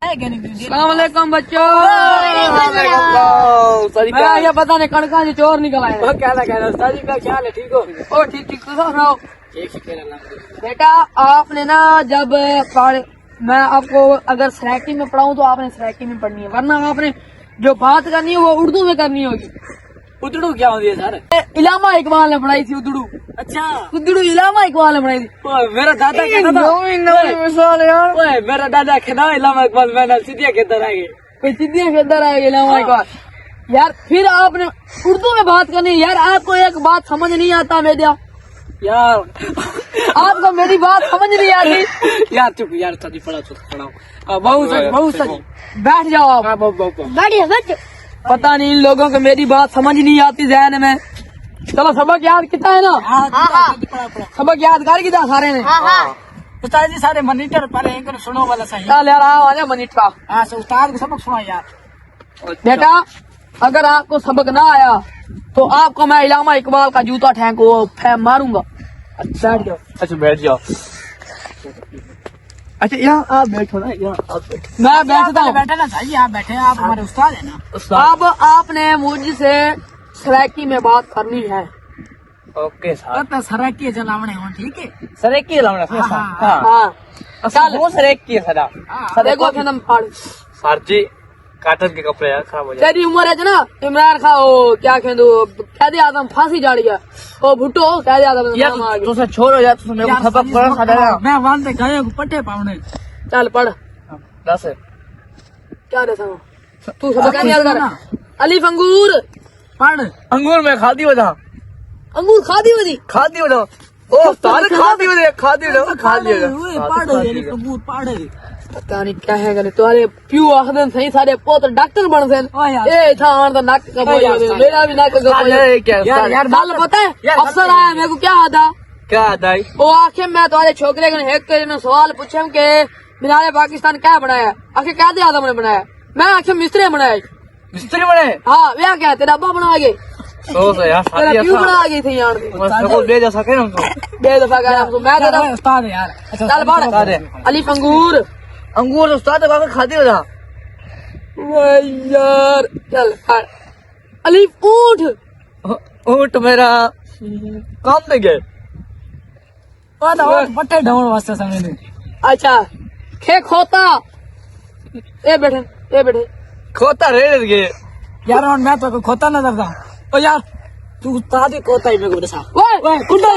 अस्सलामुअलैकुम बच्चों। ये पता नहीं कणका जी चोर निकल आए। क्या कहना उस्ताद जी का ख्याल है? ठीक हो? ओ ठीक ठीक सुनाओ। बेटा आपने ना जब मैं आपको अगर सराइकी में पढ़ाऊं तो आपने सराइकी में पढ़नी है, वरना आपने जो बात करनी है वो उर्दू में करनी होगी। उदड़ू क्या होती है सर? इलामा इकबाल ने पढ़ाई थी उदड़ू। अच्छा, उदड़ू इलामा इकबाल ने पढ़ाई थी। मेरा दादा कहता था। ओए, मेरा दादा कहता इलामा इकबाल मैंने सीधिया के अंदर आ गए। कोई सीधिया के अंदर आएगा इलामा इकबाल। यार फिर आपने उर्दू में बात करनी है। यार आपको एक बात समझ नहीं आता मेरा, यार आपको मेरी बात समझ नहीं आती। यार चुप यार, सच पढ़ाओ। बहुत सच। बैठ जाओ आप। बढ़िया बच्चों। पता नहीं इन लोगों को मेरी बात समझ नहीं आती जहन में। चलो सबक याद कितना है ना? सबक याद कर कितना सारे ने? उस्ताद जी सारे मनीटर पहले इनको सुनो वाला सही। चल यार आओ आजा मनीट का। हाँ, उस्ताद को सबक सुना यार। बेटा अगर आपको सबक ना आया तो आपको मैं इलामा इकबाल का जूता मारूंगा। अच्छा बैठ जाओ। अच्छा बैठ जाओ। अच्छा यहाँ आप बैठो ना, यहाँ आप बैठो। मैं बैठता हूँ। बैठे ना चाहिए, आप बैठे। आप हमारे उस्ताद है ना। अब आपने मुझसे सराइकी में बात करनी है। Okay sir. तो सराइकी चलावने हो, ठीक है? सराइकी चलावने। हाँ। हाँ चल वो सराइकी है सदा। देखो फिल्म फाड़। सर जी काटन के कपड़े यार खराब हो जाए। तेरी उम्र है ना इमरान खान क्या कह दो कैदी आदम फांसी जा रही है। ओ भुट्टो कैदी आदम यार तुझसे छोड़ो यार, तुझे मेरे को सबक पढ़ा था। मैं वांदे गए पट्टे पावने। चल पढ़। 10 क्या दसा तू सबक याद कर। अलीफ अंगूर पढ़। अंगूर में खादी हो जा। अंगूर खादी हुई खादी हो जा। ओ तार खादी हो जा, खादी हो जा, खादी हो जा। पढ़ अंगूर पढ़। पता नहीं क्या है गले तुम्हारे प्यू आखदन सही सारे पोत डॉक्टर बन से। ए था आन तो नाक का बोल मेरा भी नाक का बोल। यार बाल पता है अफसर आया मेरे को क्या आता वो आखे मैं तुम्हारे छोकरे को हेक के सवाल पूछे के मीनारे पाकिस्तान क्या बनाया। आखे क्या दे आदम ने बनाया। मैं आखे मिस्त्री बनाया। मिस्त्री बने? हाँ वह क्या तेरा अब्बा बना गए। तेरा प्यू बना गई थी यार। दे जा सके ना बेदफा कर मैं तेरा उस्ताद है यार। चल पढ़। अलीफ अंगूर। अंगूर उस्ताद खादी हो जा। यार चल पढ़। अलीफ ऊंट। ऊंट मेरा काम दे गए। पट्टे ढाउन वास्ते समझ। अच्छा खे खोता। ए बैठे खोता रे गए यार। और मैं तो खोता नजर था। ओ यार तू उस्ताद ही खोता ही मेरे को बता। ओए कुटा